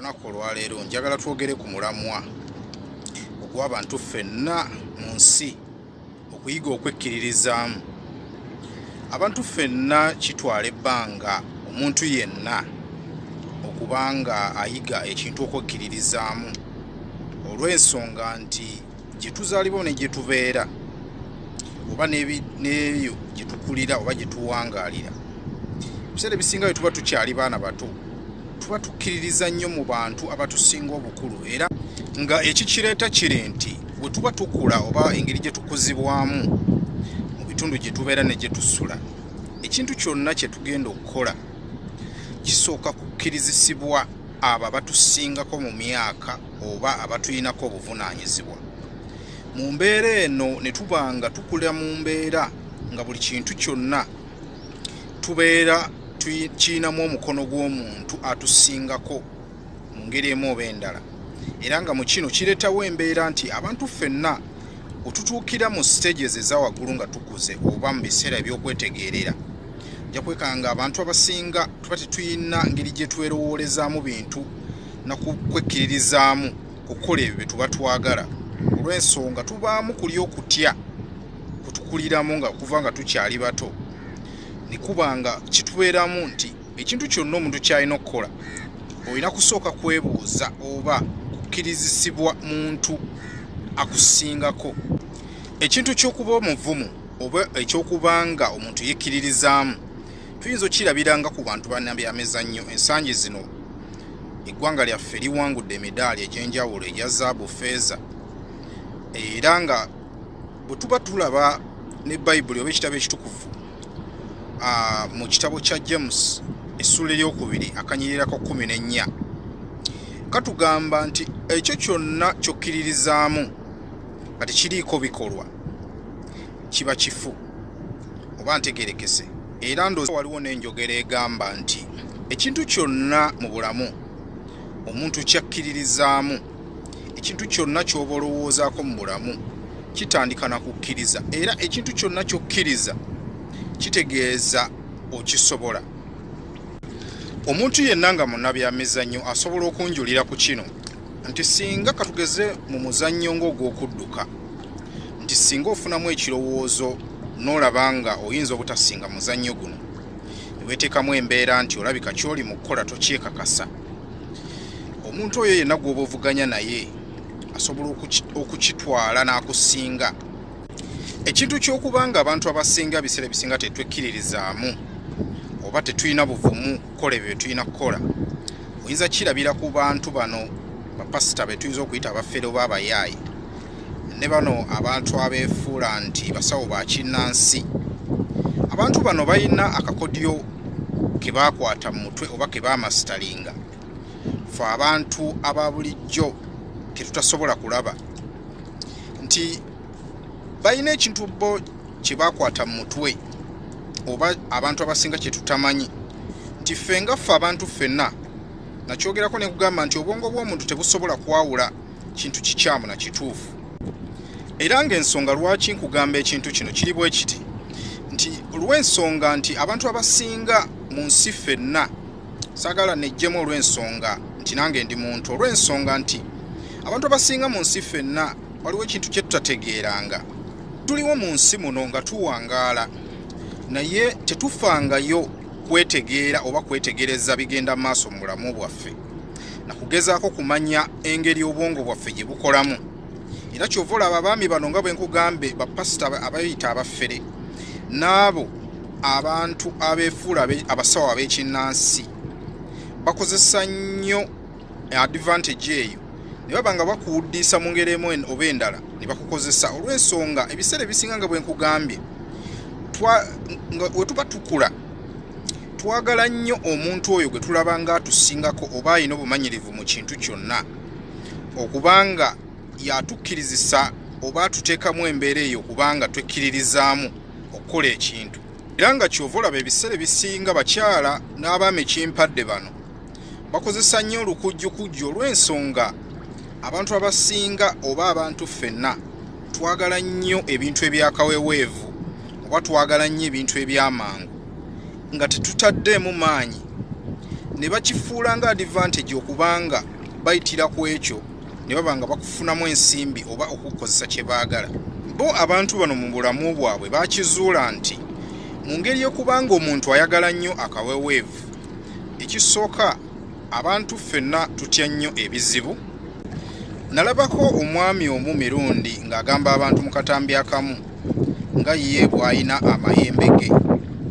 Olunaku olwaleero njagala twogere ku mulamwa ogw'abantu ffenna mu nsi okuyiga okwekkiririzaamu. Abantu ffenna kitwala ebbanga omuntu yenna okubanga ayiga ekintu okwekkiririzaamu olw'ensonga nti gye tuzaalibwa ne gye tubeera oba n'eyo gye tukulira oba gye tuwangaalira. Ebiseera ebisinga bwe tuba tukyali baana bato tuba tukkiririza nnyo mu bantu abatusinga obukulu, era nga ekikireeta kiri nti bwe tuba tukula oba engeri gye tukuzibwamu mu bitundu gye tubeera ne gye tusula, ekintu kyonna kye tugenda okukola kisooka kukkirizisibwa abo abatusingako mu myaka oba abatuyinako obuvunaanyizibwa. Mu mbeera eno ne tuba nga tukula mu mbeera nga buli kintu kyonna tubeera kiyinamu omukono gw'omuntu atusingako mu ngeri emu oba endala, era nga mu kino kireetawo embeera nti abantu ffenna otutuukira mu stages eza waggulu nga tukuze oba mu biseera eby'okwetegeerera, nja kwekanga abantu abasinga tuba tetuyina ngeri gye twerowoolezaamu bintu na kwekkiririzaamu kukola ebyo bye tuba twagala, olw'ensonga tubaamu kuli okutya kutukuliramu nga kuva nga tukyali bato. Ne kubanga kitubeeramu nti ekintu kyonna omuntu kyalina okukola olina kusooka kwebuuza oba kukkirizisibwa muntu akusingako. Ekintu ky'okuba omuvumu oba eky'okubanga omuntu yekkiririzaamu tuyinza okirabiranga ku bantu bannabyamizannyo. Ensangi zino eggwanga lyaffe liwangudde emidaali egy'enjawulo egya zaabu, ffeeza, era nga bwe tuba tulaba ne Bayibuli oba ekitabo ekitukuvu mu kitabo kya James essula eryokubiri akanyirirako 14 katugamba nti ekyo kyonna ky'okkiririzaamu nga tekiriiko bikolwa kiba kifu oba ntegerekese. Era ndowooza waliwo n'enjogera egamba nti ekintu kyonna mu bulamu omuntu kyakkiririzaamu, ekintu kyonna ky'oba olowoozaako mu bulamu kitandika na kukkiriza, era ekintu kyonna ky'okkiriza kitegeeza okisobola. Omuntu yenna nga munnabyamizannyo asobola okunjulira ku kino nti singa katugeze mu muzannyo ng'ogw'okudduka, nti singa ofunamu ekirowoozo n'olaba nga oyinza obutasinga muzannyo guno, ne weeteekamu embeera nti olabika ky'oli mu kukola tokyekakasa, omuntu oyo yenna gw'oba ovuganya naye asobola okukitwala n'akusinga. Ekintu ky'okubanga abantu abasinga biseera ebisinga tetwekkiririzaamu oba tetulina buvumu kukola ebyo tulina kukola, oyinza kirabira ku bantu bano bapasita be tuyinza okuyita abafere oba abayaayi, ne bano abantu abeefuula nti basawo ba kinnansi. Abantu bano balina akakodyo ke baakwata mu mutwe oba ke baamasitalinga, fe abantu aba bulijjo ke tutasobola kulaba, nti balina ekintu bo kye baakwata mu mutwe oba abantu abasinga kye tutamanyi, nti ffe nga ffe abantu ffenna nakyogerako ne kugamba nti obwongo bw'omuntu tebusobola kwawula kintu kikyamu na kituufu. Era ng'ensonga lwaki nkugamba ekintu kino kiri bwe kiti nti olw'ensonga nti abantu abasinga mu nsi ffenna, saagala nejjemu olw'ensonga nti nange ndi muntu, olw'ensonga nti abantu abasinga mu nsi ffenna waliwo ekintu kye tutategeeranga. Tuliwo mu nsi muno nga tuwangaala naye tetufangayo kwetegeera oba kwetegereza bigenda maaso mu bulamu bwaffe na kugezaako kumanya engeri obwongo bwaffe gye bukolamu. Era kyova olaba abaami bano nga bwe nkugambe bapasita abayita abafere n'abo abantu abeefuula abasawo ab'ekinnansi bakozesa nnyo advantage eyo ne baba nga bakuwuddiisa mu ngeri emu oba endala ne bakukozesa, olw'ensonga ebiseera ebisinga nga bwe nkugambye we tuba tukula twagala nnyo omuntu oyo gwe tulaba nga atusingako oba alina obumanyirivu mu kintu kyonna okubanga yatukkirizisa oba atuteekamu embeera eyo okubanga twekkiririzaamu okukola ekintu. Era nga kyova olaba ebiseera ebisinga bakyala n'abaami kimpadde bano bakozesa nnyo olukujjukujju, olw'ensonga abantu abasinga oba abantu ffenna twagala nnyo ebintu ebyakaweweevu oba twagala nnyo ebintu ebyamangu nga tetutaddeemu maanyi ne bakifuula nga advantage okubanga bayitira ku ekyo ne babanga bakufunamu ensimbi oba okukozesa kye baagala. Bo abantu bano mu bulamu bwabwe bakizuula nti mu ngeri y'okubanga omuntu ayagala nnyo akaweweevu, ekisooka abantu ffenna tutya nnyo ebizibu. Nalabako omwami omu mirundi ng'agamba abantu mu katambi akamu nga ye bw'alina amayembe ge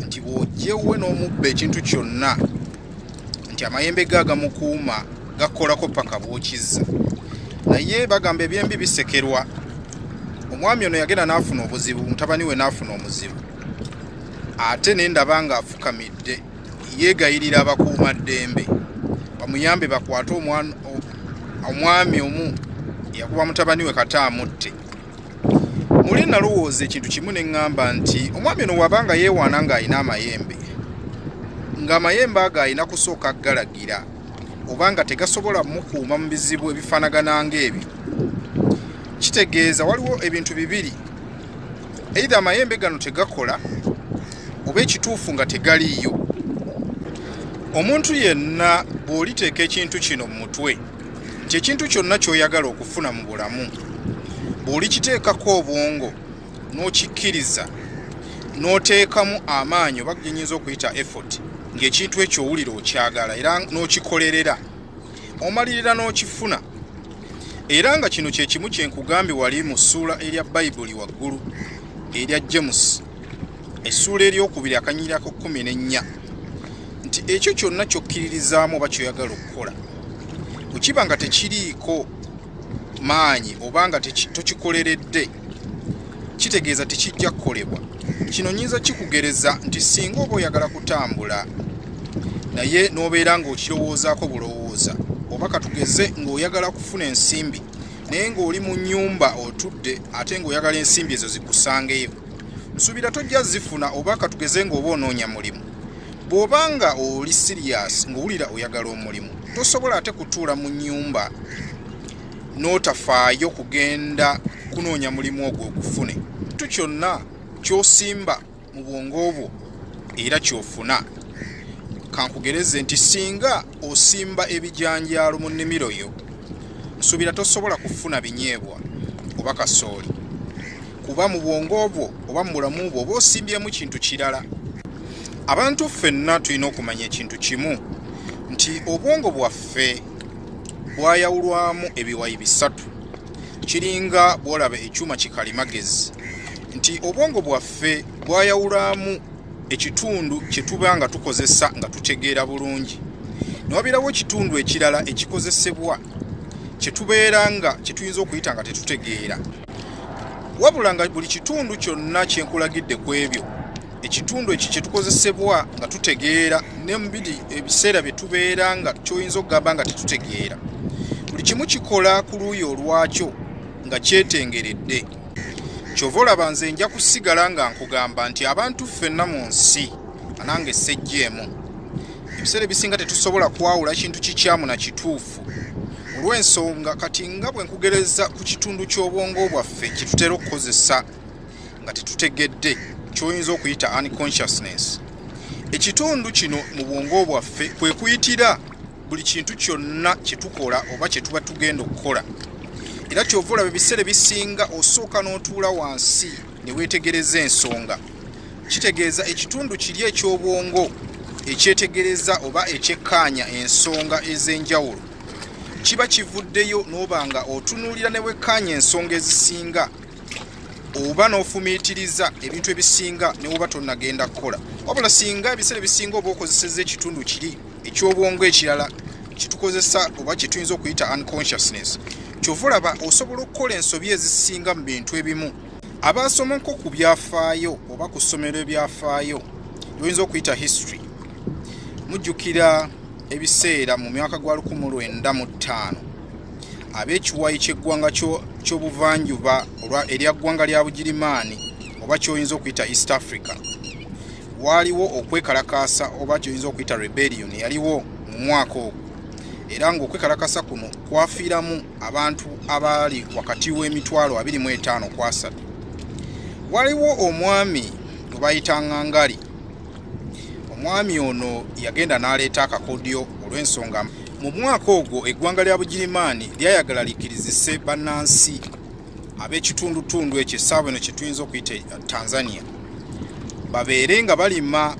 nti bw'ojjewe n'omubba ekintu kyonna nti amayembe ge agamukuuma gakolako paka bw'okizza. Naye bagamba ebyembi bisekerwa. Omwami ono yagenda n'afuna obuzibu, mutabani we n'afuna omuzibu. Ate ne ndaba ng'afukamidde yeegayirira abakuumaddembe bamuyambe bakwate omwami omu yakuba mutabani we kata amutte. Muli nalowooza ekintu kimu ne ŋŋamba nti omwami ono wabanga yeewaana ng'alina amayembe, ng'amayembe ago alina kusooka galagira obanga tegasobola mukuuma mu bizibu ebifaanagana ng'ebyo, kitegeeza waliwo ebintu bibiri: either amayembe gano tegakola oba ekituufu nga tegaliiyo. Omuntu yenna bw'oliteeka ekintu kino mu mutwe nti ekintu kyonna ky'oyagala okufuna mu bulamu bw'olikiteekako obwongo n'okikkiriza n'oteekamu amaanyi oba genyinza okuyita effort, ng'ekintu ekyo owulira okyagala era n'okikolerera, omalirira n'okifuna. Era nga kino kye kimu kye nkugambye wali mu ssuula erya Bayibuli waggulu erya James essuula eryokubiri akanyirako 14 nti ekyo kyonna ky'okkiririzaamu oba ky'oyagala okukola bwe kiba nga tekiriiko maanyi oba nga tokikoleredde, kitegeeza tekijja kukolebwa. Kino nnyinza kikugereza nti singa oba oyagala kutambula naye n'obeera ng'okirowoozaako bulowooza, oba katugeze ng'oyagala kufuna ensimbi naye ng'oli mu nnyumba otudde ate ng'oyagala ensimbi ezo zikusangeyo, nsuubira tojja zifuna. Oba katugeze ng'oba onoonya mulimu, bw'obanga oli serious ng'owulira oyagala omulimu, tosobola ate kutuula mu nnyumba n'otafaayo kugenda kunoonya mulimu ogwo ogufune. Kintu kyonna ky'osimba mu bwongo bwo era ky'ofuna. Kankugereze nti singa osimba ebijanjaalo mu nnimiro yo, nsuubira tosobola kufuna binyeebwa oba kasooli, kuba mu bwongo bwo oba mu bulamu bwo oba osimbyemu kintu kirala. Abantu ffenna tulina okumanya ekintu kimu nti obwongo bwaffe bwayawulwamu ebiwayi bisatu. Kiringa bw'olaba ekyuma kikalimagezi nti obwongo bwaffe bwayawulwamu ekitundu kye tuba nga tukozesa nga tutegeera bulungi, ne wabeerawo ekitundu ekirala ekikozesebwa kye tubeera nga kye tuyinza okuyita nga tetutegeera. Wabula nga buli kitundu kyonna kye nkulagidde ku ebyo, ekitundu ekyo kye tukozesebwa nga tutegeera ne mu ebiseera bye tubeera nga ky'oyinza okugamba nga tetutegeera, buli kimu kikola ku luuyi olwakyo nga kyetengeredde. Kyova olaba nze nja kusigala nga nkugamba nti abantu ffenna mu nsi anange sejjeemu, ebiseera ebisinga tetusobola kwawula kintu kikyamu na kituufu. Olw'ensonga kati nga bwe nkugereza ku kitundu ky'obwongo bwaffe kye tutera okukozesa nga tetutegedde, ky'oyinza okuyita unconsciousness. Ekitundu kino mu bwongo bwaffe kwe kuyitira buli kintu kyonna kye tukola oba kye tuba tugenda okukola. Era kyova olaba ebiseera ebisinga osooka n'otuula wansi ne weetegereza ensonga. Kitegeeza ekitundu kiri eky'obwongo ekyetegereza oba ekyekkaanya ensonga ez'enjawulo kiba kivuddeyo n'oba nga otunuulira ne wekkaanya ensonga ezisinga oba n'ofumiitiriza ebintu ebisinga ne woba tonnagenda kukola. Wabula singa ebiseera ebisinga oba okozeseza ekitundu kiri eky'obwongo ekirala kitukozesa oba kye tuyinza okuyita unconsciousness, kyova olaba osobola okukola ensobi ezisinga mu bintu ebimu. Abaasomako ku byafaayo oba ku ssomero ebyafaayo oyinza okuyita history, mujjukira ebiseera mu myaka gwa 1905 ab'ekiwayi ky'eggwanga ky'obuvanjuba erya ggwanga lya Bugirimaani oba ky'oyinza okuyita East Africa, waaliwo okwekalakaasa oba ky'oyinza okuyita rebellion yaliwo mu mwaka ogwo, era ng'okwekalakasa kuno kwafiiramu abantu abaali wakati w'emitwalo 25 ku 3. Waliwo omwami gwe bayita Ngangali. Omwami ono yagenda n'aleeta akakodyo olw'ensonga mu mwaka ogwo eggwanga lya Bugirimaani lyayagala likirizise bannansi ab'ekitundutundu ekyo essaawa eno kye tuyinza okuyita Tanzania babeere nga balima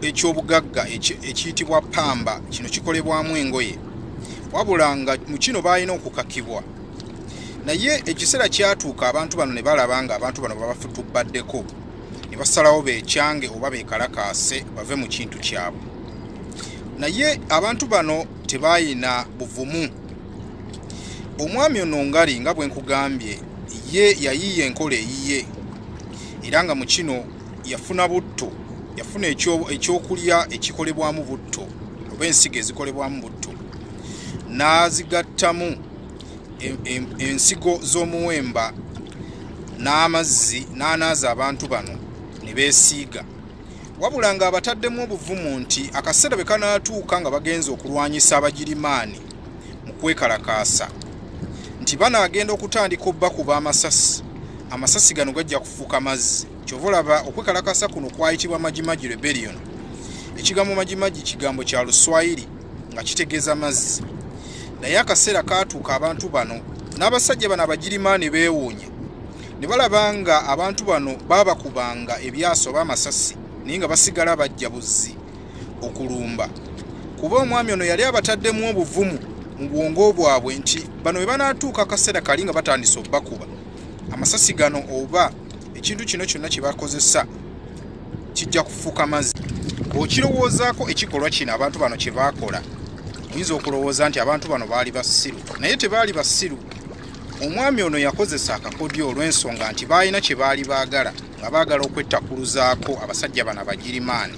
ekyobugagga ekiyitibwa pamba. Kino kikolebwamu engoye, wabula nga mu kino balina okukakibwa. Naye ekiseera kyatuuka abantu bano ne balaba nga abantu bano babafutubaddeko, ne basalawo beekyange oba beekalakaase bave mu kintu kyabwe. Naye abantu bano tebaayina buvumu. Omwami ono ngali nga bwe nkugambye ye yayiiya enkola eyiye, era nga mu kino yafuna butto, yafuna ekyokulya ekikolebwamu butto oba ensigo ezikolebwamu butto, n'azigattamu ensigo z'omuwemba n'amazzi n'anaaza abantu bano ne beesiiga. Wabula nga abataddemu obuvumu nti akaseera bwe kanaatuuka nga bagenza okulwanyisa Abagirimaani mu kwekalakaasa nti banaagenda okutandika obbakuba amasasi. Amasasi gano gajja kufuuka mazzi. Kyova olaba okwekalakaasa kuno kwayitibwa Majimaji Rebellion. Ekigambo Majimaji kigambo kya Luswayiri nga kitegeeza mazzi. Naye akaseera kaatuuka abantu bano n'abasajja bano Abagirimaani beewuunya ne balaba nga abantu bano babakubanga ebyaso b'amasasi naye nga basigala bajja buzzi okulumba. Kuba omwami ono yali abataddemu obuvumu mu bwongo bwabwe nti bano bwe banaatuuka akaseera kali nga batandise obbakuba amasasi gano oba ekintu kino kyonna kye bakozesa kijja kufuuka mazzi. Bw'okirowoozaako ekikolwa kino abantu bano kye baakola, oyinza okulowooza nti abantu bano baali basiru, naye tebaali basiru. Omwami ono yakozesa akakodyo olw'ensonga nti baalina kye baali baagala, nga baagala okwettakkuluzaako abasajja bano Abagirimaani.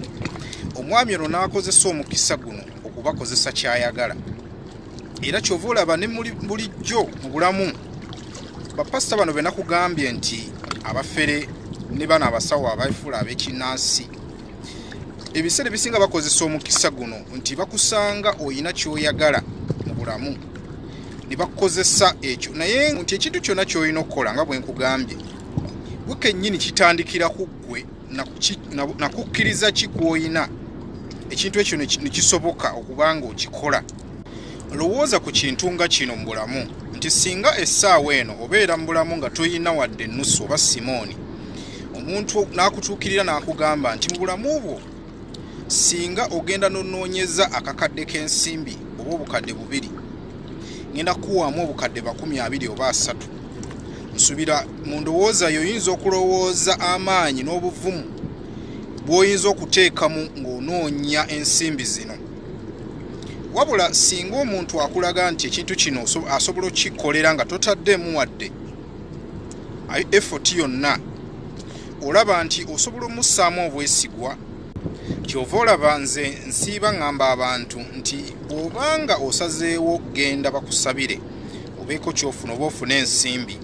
Omwami ono n'akozesa omukisa guno okubakozesa ky'ayagala. Era kyova olaba ne bulijjo mu bulamu bapasita bano be nakugambye nti abafere ne bano abasawo abafuula ab'ekinnansi, ebiseera ebisinga bakozesa omukisa guno nti bakusanga oyina ky'oyagala mu bulamu ne bakukozesa ekyo. Naye nti ekintu kyonna ky'olina okukola nga bwe nkugambye gwe kennyini kitandikira ku ggwe nakukkiriza ki kw'olina ekintu ekyo ne kisoboka okuba nga okikola. Lowooza ku kintu nga kino mu bulamu nti singa essaawa eno obeera mu bulamu nga toyina wadde ennusu oba simooni, omuntu n'akutuukirira n'akugamba nti mu bulamu bwo singa ogenda n'onoonyeza akakadde k'ensimbi oba obukadde 2, ngenda kukuwaamu obukadde 20 oba 30. Nsubira mu ndowooza yo oyinza okulowooza amaanyi n'obuvumu bw'oyinza okuteekamu ng'onoonya ensimbi zino. Wabula singa omuntu akulaga nti ekintu kino asobola okkikolera nga totaddemu wadde effort yonna, olaba nti osobola omussaamu obwesigwa. Kyova olaba nze nsiiba ngamba abantu nti bw'obanga osazeewo genda bakusabire obeeko kyofuna oba ofune ensimbi,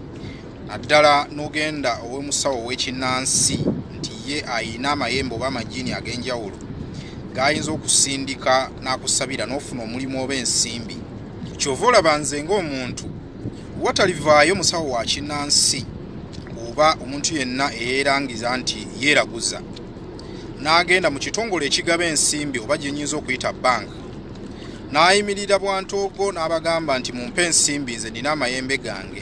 naddala n'ogenda ow'omusawo ow'ekinnansi nti ye ayina amayembe oba amajiini ag'enjawulo gayinza okusindika n'akusabira n'ofuna omulimu oba ensimbi. Kyova olaba nze ng'omuntu watalivaayo musawo wa kinnansi oba omuntu yenna eyeerangiza nti yeeraguza n'agenda mu kitongole ekigaba ensimbi oba gye nnyinza okuyita banka, n'ayimirira bwantoogo n'abagamba nti mumpe ensimbi nze nina amayembe gange,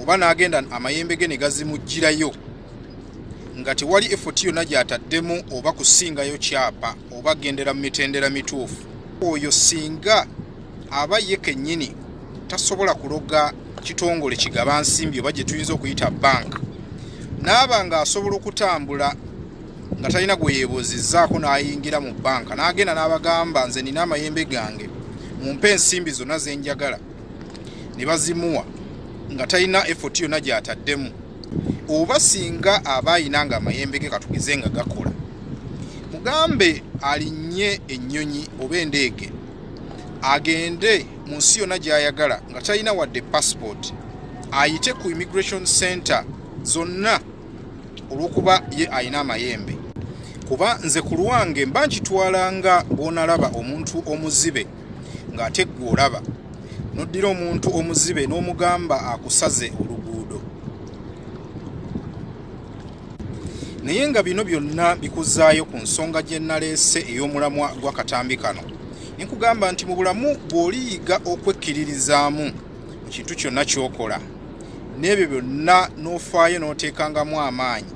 oba n'agenda amayembe ge ne gazimugirayo nga tewali effort yonna gy'ataddemu oba kusingayo kyapa oba gendera mu mitendera mituufu, oyo singa aba ye kennyini tasobola kuloga kitongole kigaba nsimbi oba gye tuyinza okuyita banka, n'aba nga asobola okutambula nga talina gwe yeebuuzizzaako n'ayingira mu banka n'agenda n'abagamba nze nina amayembe gange mumpe ensimbi zonna ze njagala, ne bazimuwa nga talina effort yonna gy'ataddemu, oba singa aba ayina nga amayembe ge katugize nga gakola, mugambe alinnye ennyonyi oba endeege agende mu nsi yonna gy'ayagala nga talina wadde passport, ayite ku immigration center zonna olw'okuba ye ayina amayembe. Kuba nze ku lwange mba nkitwalanga bw'onalaba omuntu omuzibe ng'ate ggwe olaba, n'oddira omuntu omuzibe n'omugamba akusaze oluguudo. Naye nga bino byonna bikuzaayo ku nsonga gye naleese ey'omulamwa gw'akatambi kano nkugamba nti mu bulamu bw'oliyiga okwekkiririzaamu mu kintu kyonna ky'okola n'ebyo byonna n'ofaayo n'oteekangamu amaanyi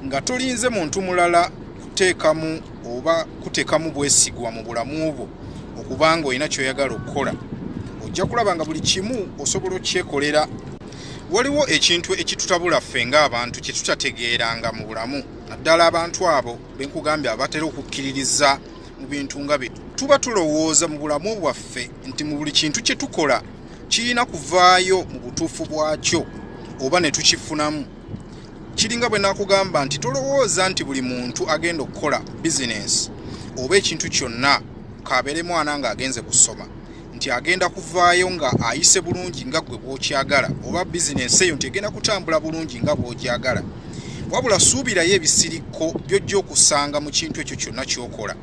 nga tolinze muntu mulala kuteekamu oba kuteekamu bwesigwa mu bulamu bwo okubanga olina ky'oyagala okukola, ojja kulaba nga buli kimu osobola okyekolera. Waliwo ekintu ekitutabula ffe ng'abantu kye tutategeeranga mu bulamu, naddala abantu abo be nkugambye abatera okukkiririza mu bintu nga bino. Tuba tulowooza mu bulamu bwaffe nti mu buli kintu kye tukola kirina kuvaayo mu butuufu bwakyo oba ne tukifunamu. Kiringa bwe nakugamba nti tolowooza nti buli muntu agenda okukola bizinensi oba ekintu kyonna kabeere mwana ng'agenze kusoma nti agenda kuvaayo nga ayise bulungi nga gwe bw'okyagala oba bizinensi eyo nti egenda kutambula bulungi nga bw'ogyagala. Wabula suubirayo ebisirikko by'ojja okusanga mu kintu ekyo kyonna ky'okola.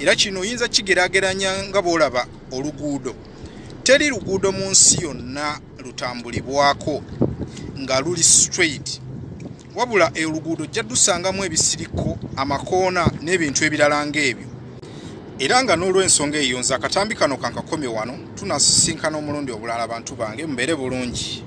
Era kino oyinza kigeraageranya nga bw'olaba oluguudo. Teri luguudo mu nsi yonna lutambulibwako nga luli straight. Wabula oluguudo ojja dusangamu ebisirikko, amakoona n'ebintu ebirala ng'ebyo. Era nga n'olw'ensonga eyo nze akatambi kano kankakomye wano, tunasisinkana omulundi obulala abantu bange, mubeere bulungi.